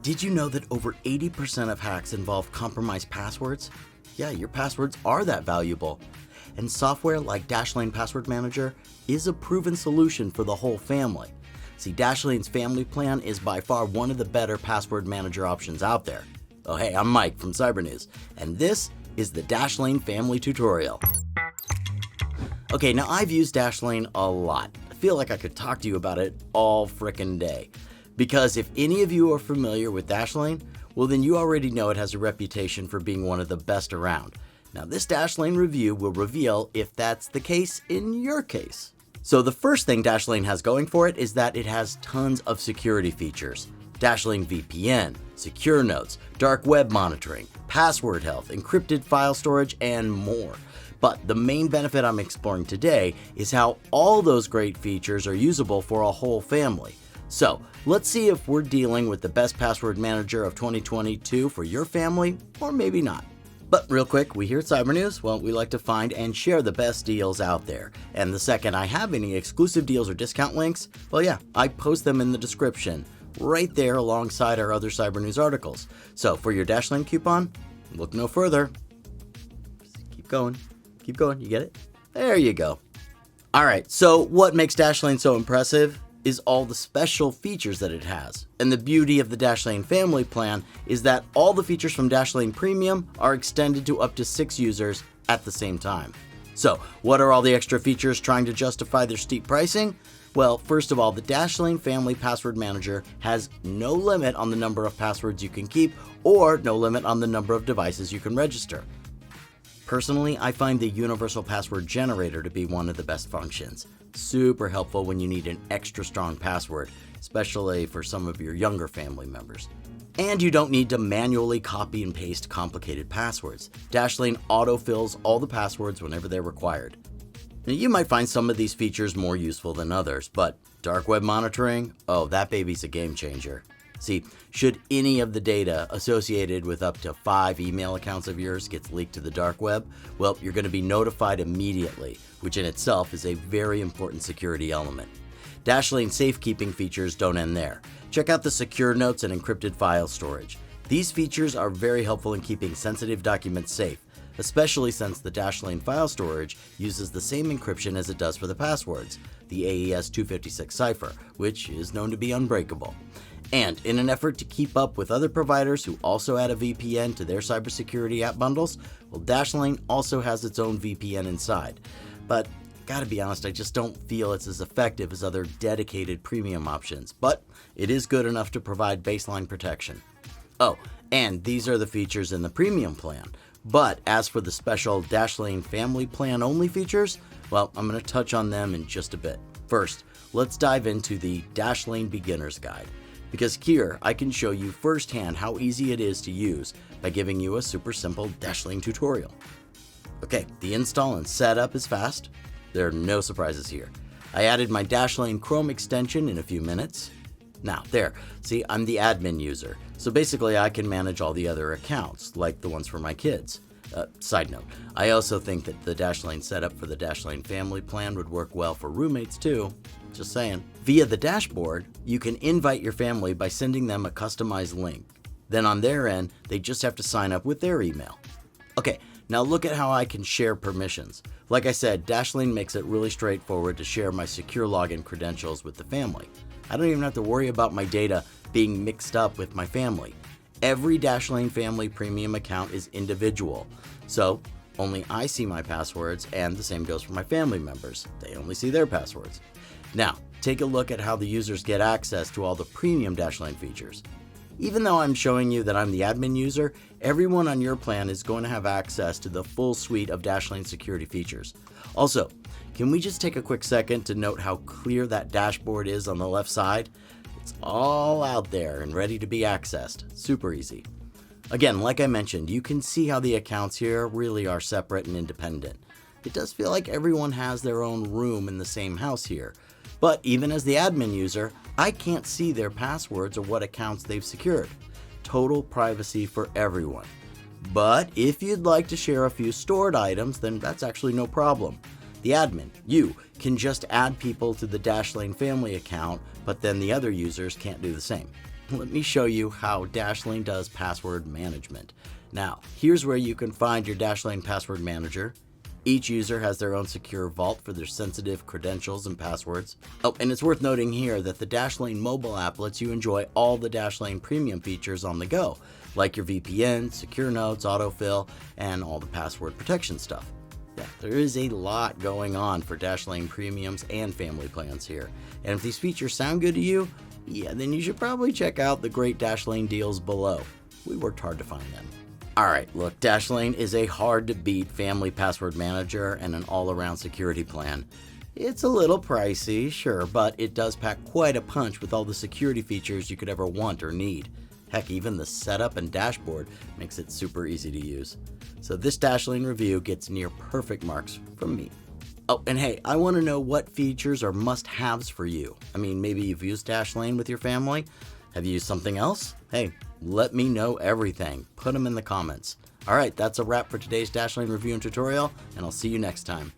Did you know that over 80% of hacks involve compromised passwords? Yeah, your passwords are that valuable. And software like Dashlane Password Manager is a proven solution for the whole family. See, Dashlane's family plan is by far one of the better password manager options out there. Oh hey, I'm Mike from Cyber News, and this is the Dashlane Family Tutorial. Okay, now I've used Dashlane a lot. I feel like I could talk to you about it all frickin' day. Because if any of you are familiar with Dashlane, well then you already know it has a reputation for being one of the best around. Now this Dashlane review will reveal if that's the case in your case. So the first thing Dashlane has going for it is that it has tons of security features. Dashlane VPN, secure notes, dark web monitoring, password health, encrypted file storage, and more. But the main benefit I'm exploring today is how all those great features are usable for a whole family. So let's see if we're dealing with the best password manager of 2022 for your family, or maybe not. But real quick, we here at Cyber News, well, we like to find and share the best deals out there. And the second I have any exclusive deals or discount links, well yeah, I post them in the description, right there alongside our other Cyber News articles. So for your Dashlane coupon, look no further. Just keep going, you get it? There you go. Alright, so what makes Dashlane so impressive is all the special features that it has. And the beauty of the Dashlane family plan is that all the features from Dashlane Premium are extended to up to 6 users at the same time. So what are all the extra features trying to justify their steep pricing? Well, first of all, the Dashlane Family Password Manager has no limit on the number of passwords you can keep or no limit on the number of devices you can register. Personally, I find the Universal Password Generator to be one of the best functions. Super helpful when you need an extra strong password, especially for some of your younger family members. And you don't need to manually copy and paste complicated passwords. Dashlane autofills all the passwords whenever they're required. Now, you might find some of these features more useful than others, but dark web monitoring, oh, that baby's a game changer. See, should any of the data associated with up to 5 email accounts of yours gets leaked to the dark web, well, you're going to be notified immediately, which in itself is a very important security element. Dashlane safekeeping features don't end there. Check out the secure notes and encrypted file storage. These features are very helpful in keeping sensitive documents safe, especially since the Dashlane file storage uses the same encryption as it does for the passwords, the AES 256 cipher, which is known to be unbreakable. And in an effort to keep up with other providers who also add a VPN to their cybersecurity app bundles, well, Dashlane also has its own VPN inside. But gotta be honest, I just don't feel it's as effective as other dedicated premium options, but it is good enough to provide baseline protection. Oh, and these are the features in the premium plan. But as for the special Dashlane family plan only features, well, I'm going to touch on them in just a bit. First, let's dive into the Dashlane Beginner's Guide, because here I can show you firsthand how easy it is to use by giving you a super simple Dashlane tutorial. Okay, the install and setup is fast. There are no surprises here. I added my Dashlane Chrome extension in a few minutes. Now, there, see, I'm the admin user, so basically I can manage all the other accounts, like the ones for my kids. Side note, I also think that the Dashlane setup for the Dashlane family plan would work well for roommates too, just saying. Via the dashboard, you can invite your family by sending them a customized link. Then on their end, they just have to sign up with their email. Okay, now look at how I can share permissions. Like I said, Dashlane makes it really straightforward to share my secure login credentials with the family. I don't even have to worry about my data being mixed up with my family. Every Dashlane Family Premium account is individual, so only I see my passwords, and the same goes for my family members. They only see their passwords. Now, take a look at how the users get access to all the premium Dashlane features. Even though I'm showing you that I'm the admin user, everyone on your plan is going to have access to the full suite of Dashlane security features. Also, can we just take a quick second to note how clear that dashboard is on the left side? It's all out there and ready to be accessed. Super easy. Again, like I mentioned, you can see how the accounts here really are separate and independent. It does feel like everyone has their own room in the same house here. But even as the admin user, I can't see their passwords or what accounts they've secured. Total privacy for everyone. But if you'd like to share a few stored items, then that's actually no problem. The admin, you, can just add people to the Dashlane family account, but then the other users can't do the same. let me show you how Dashlane does password management. Now, here's where you can find your Dashlane password manager. Each user has their own secure vault for their sensitive credentials and passwords. Oh, and it's worth noting here that the Dashlane mobile app lets you enjoy all the Dashlane Premium features on the go, like your VPN, secure notes, autofill, and all the password protection stuff. Yeah, there is a lot going on for Dashlane Premiums and family plans here. And if these features sound good to you, yeah, then you should probably check out the great Dashlane deals below. We worked hard to find them. Alright, look, Dashlane is a hard-to-beat family password manager and an all-around security plan. It's a little pricey, sure, but it does pack quite a punch with all the security features you could ever want or need. Heck, even the setup and dashboard makes it super easy to use. So this Dashlane review gets near perfect marks from me. Oh, and hey, I want to know what features are must-haves for you. I mean, maybe you've used Dashlane with your family. Have you used something else? Hey, let me know everything. Put them in the comments. Alright, that's a wrap for today's Dashlane review and tutorial, and I'll see you next time.